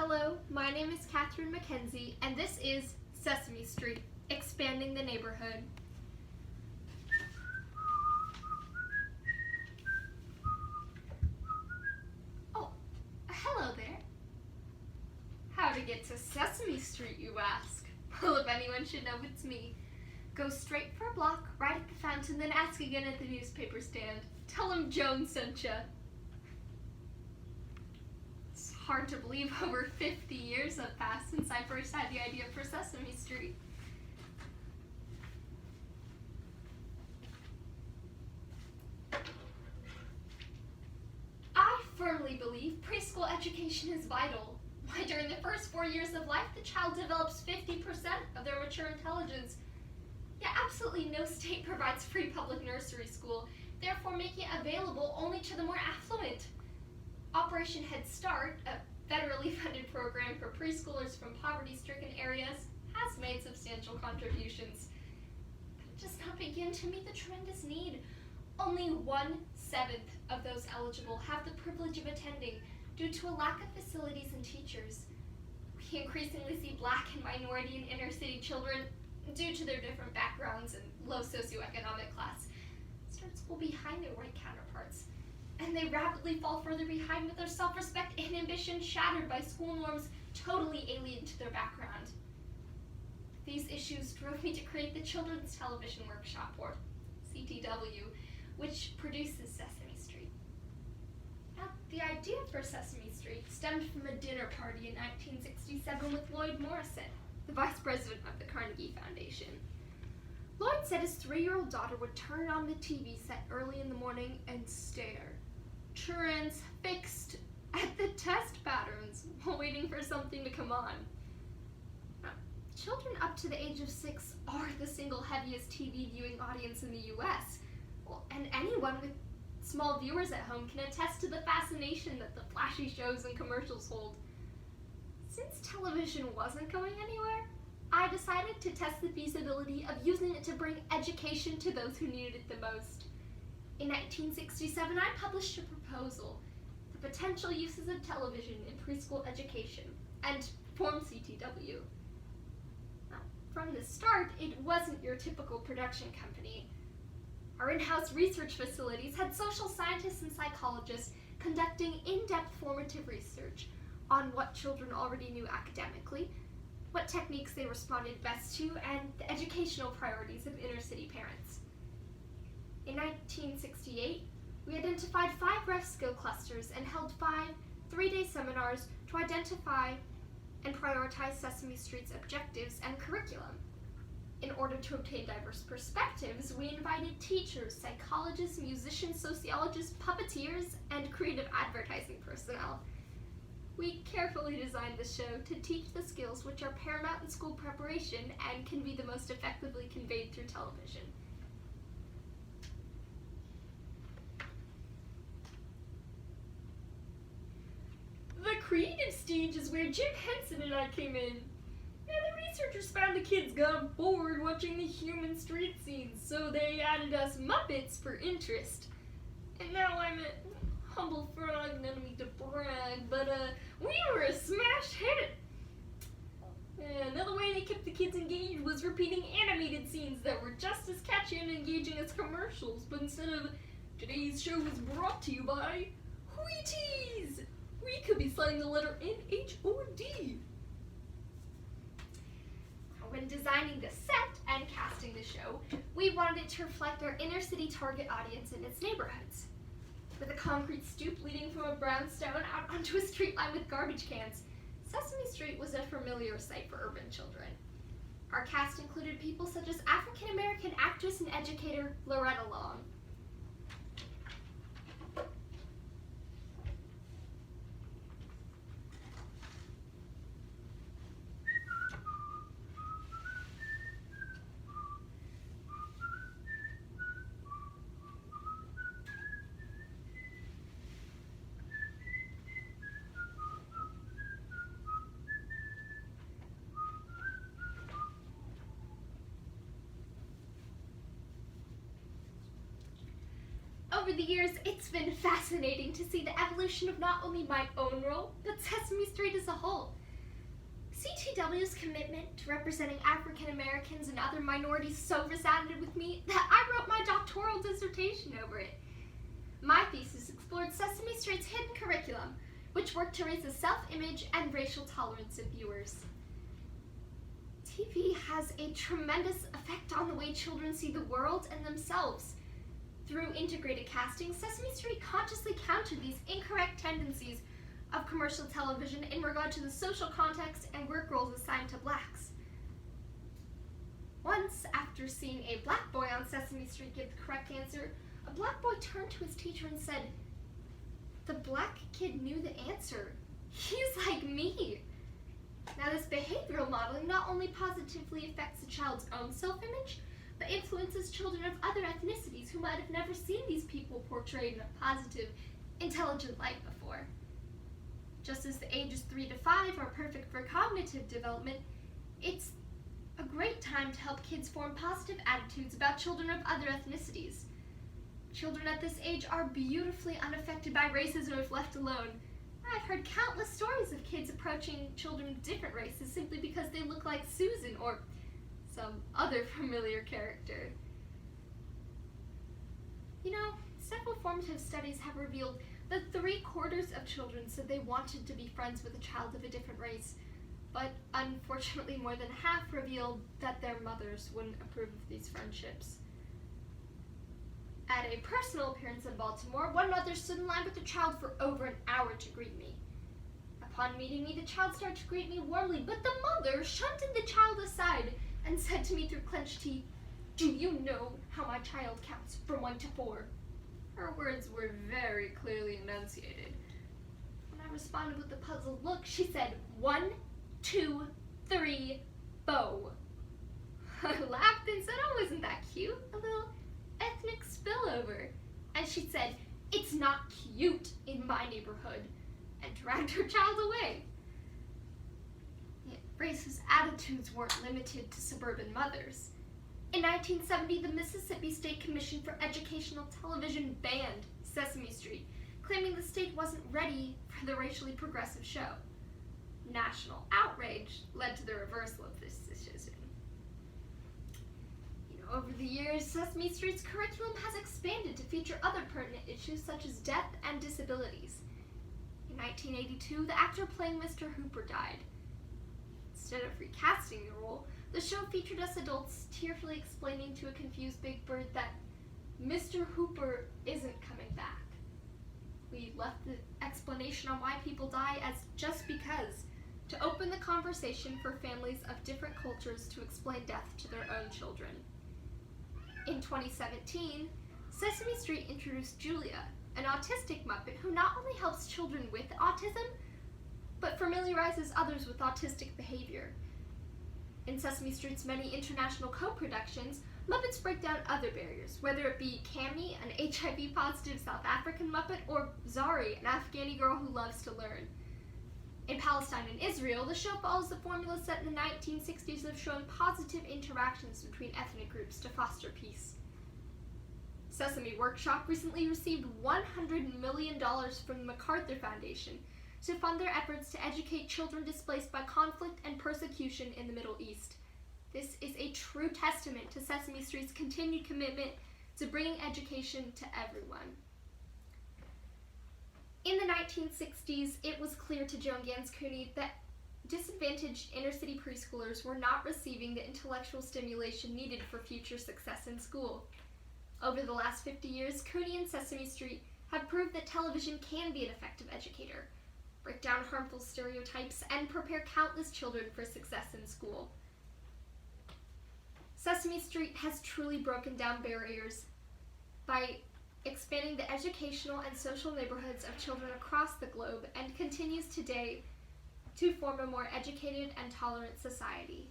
Hello, my name is Katherine Mackenzie, and this is Sesame Street, expanding the neighborhood. Oh, hello there. How to get to Sesame Street, you ask? Well, if anyone should know, it's me. Go straight for a block, right at the fountain, then ask again at the newspaper stand. Tell them Joan sent ya. It's hard to believe over 50 years have passed since I first had the idea for Sesame Street. I firmly believe preschool education is vital. Why, during the first 4 years of life, the child develops 50% of their mature intelligence. Yet absolutely no state provides free public nursery school, therefore making it available only to the more affluent. Operation Head Start, a federally funded program for preschoolers from poverty-stricken areas, has made substantial contributions, but it does not begin to meet the tremendous need. Only 1/7 of those eligible have the privilege of attending due to a lack of facilities and teachers. We increasingly see Black and minority and inner city children, due to their different backgrounds and low socioeconomic class, start school behind their white counterparts. And they rapidly fall further behind with their self-respect and ambition shattered by school norms totally alien to their background. These issues drove me to create the Children's Television Workshop, or CTW, which produces Sesame Street. Now, the idea for Sesame Street stemmed from a dinner party in 1967 with Lloyd Morrison, the vice president of the Carnegie Foundation. Lloyd said his 3-year-old daughter would turn on the TV set early in the morning and stare, transfixed at the test patterns while waiting for something to come on. Now, children up to the age of 6 are the single heaviest TV viewing audience in the US, and anyone with small viewers at home can attest to the fascination that the flashy shows and commercials hold. Since television wasn't going anywhere, I decided to test the feasibility of using it to bring education to those who needed it the most. In 1967, I published a proposal, The Potential Uses of Television in Preschool Education, and formed CTW. Now, from the start, it wasn't your typical production company. Our in-house research facilities had social scientists and psychologists conducting in-depth formative research on what children already knew academically, what techniques they responded best to, and the educational priorities of inner-city parents. In 1968, we identified 5 ref skill clusters and held 5 3-day seminars to identify and prioritize Sesame Street's objectives and curriculum. In order to obtain diverse perspectives, we invited teachers, psychologists, musicians, sociologists, puppeteers, and creative advertising personnel. We carefully designed the show to teach the skills which are paramount in school preparation and can be the most effectively conveyed through television. The creative stage is where Jim Henson and I came in. The researchers found the kids got bored watching the human street scenes, so they added us Muppets for interest. And now I'm a humble frog, none me to brag, but we were a smash hit. Another way they kept the kids engaged was repeating animated scenes that were just as catchy and engaging as commercials, but instead of today's show is brought to you by Wheaties, we could be spelling the letter N, H, or D. When designing the set and casting the show, we wanted it to reflect our inner city target audience in its neighborhoods. With a concrete stoop leading from a brownstone out onto a street lined with garbage cans, Sesame Street was a familiar sight for urban children. Our cast included people such as African-American actress and educator Loretta Long. Over the years, it's been fascinating to see the evolution of not only my own role, but Sesame Street as a whole. CTW's commitment to representing African Americans and other minorities so resonated with me that I wrote my doctoral dissertation over it. My thesis explored Sesame Street's hidden curriculum, which worked to raise the self-image and racial tolerance of viewers. TV has a tremendous effect on the way children see the world and themselves. Through integrated casting, Sesame Street consciously countered these incorrect tendencies of commercial television in regard to the social context and work roles assigned to blacks. Once, after seeing a black boy on Sesame Street give the correct answer, a black boy turned to his teacher and said, "The black kid knew the answer. He's like me." Now, this behavioral modeling not only positively affects a child's own self-image, but influences children of other ethnicities who might have never seen these people portrayed in a positive, intelligent light before. Just as the ages 3 to 5 are perfect for cognitive development, it's a great time to help kids form positive attitudes about children of other ethnicities. Children at this age are beautifully unaffected by racism if left alone. I've heard countless stories of kids approaching children of different races simply because they look like Susan or some other familiar character. You know, several formative studies have revealed that 3/4 of children said they wanted to be friends with a child of a different race, but unfortunately more than half revealed that their mothers wouldn't approve of these friendships. At a personal appearance in Baltimore, one mother stood in line with the child for over an hour to greet me. Upon meeting me, the child started to greet me warmly, but the mother shunted the child aside and said to me through clenched teeth, "Do you know how my child counts from 1 to 4? Her words were very clearly enunciated. When I responded with a puzzled look, she said, 1, 2, 3, 4. I laughed and said, "Oh, isn't that cute? A little ethnic spillover." And she said, "It's not cute in my neighborhood," and dragged her child away. Yet racist attitudes weren't limited to suburban mothers. In 1970, the Mississippi State Commission for Educational Television banned Sesame Street, claiming the state wasn't ready for the racially progressive show. National outrage led to the reversal of this decision. Over the years, Sesame Street's curriculum has expanded to feature other pertinent issues such as death and disabilities. In 1982, the actor playing Mr. Hooper died. Instead of recasting the role, the show featured us adults tearfully explaining to a confused Big Bird that Mr. Hooper isn't coming back. We left the explanation on why people die as just because, to open the conversation for families of different cultures to explain death to their own children. In 2017, Sesame Street introduced Julia, an autistic Muppet who not only helps children with autism, but familiarizes others with autistic behavior. In Sesame Street's many international co-productions, Muppets break down other barriers, whether it be Cammy, an HIV-positive South African Muppet, or Zari, an Afghani girl who loves to learn. In Palestine and Israel, the show follows the formula set in the 1960s of showing positive interactions between ethnic groups to foster peace. Sesame Workshop recently received $100 million from the MacArthur Foundation to fund their efforts to educate children displaced by conflict and persecution in the Middle East. This is a true testament to Sesame Street's continued commitment to bringing education to everyone. In the 1960s, it was clear to Joan Gans Cooney that disadvantaged inner-city preschoolers were not receiving the intellectual stimulation needed for future success in school. Over the last 50 years, Cooney and Sesame Street have proved that television can be an effective educator, break down harmful stereotypes, and prepare countless children for success in school. Sesame Street has truly broken down barriers by expanding the educational and social neighborhoods of children across the globe and continues today to form a more educated and tolerant society.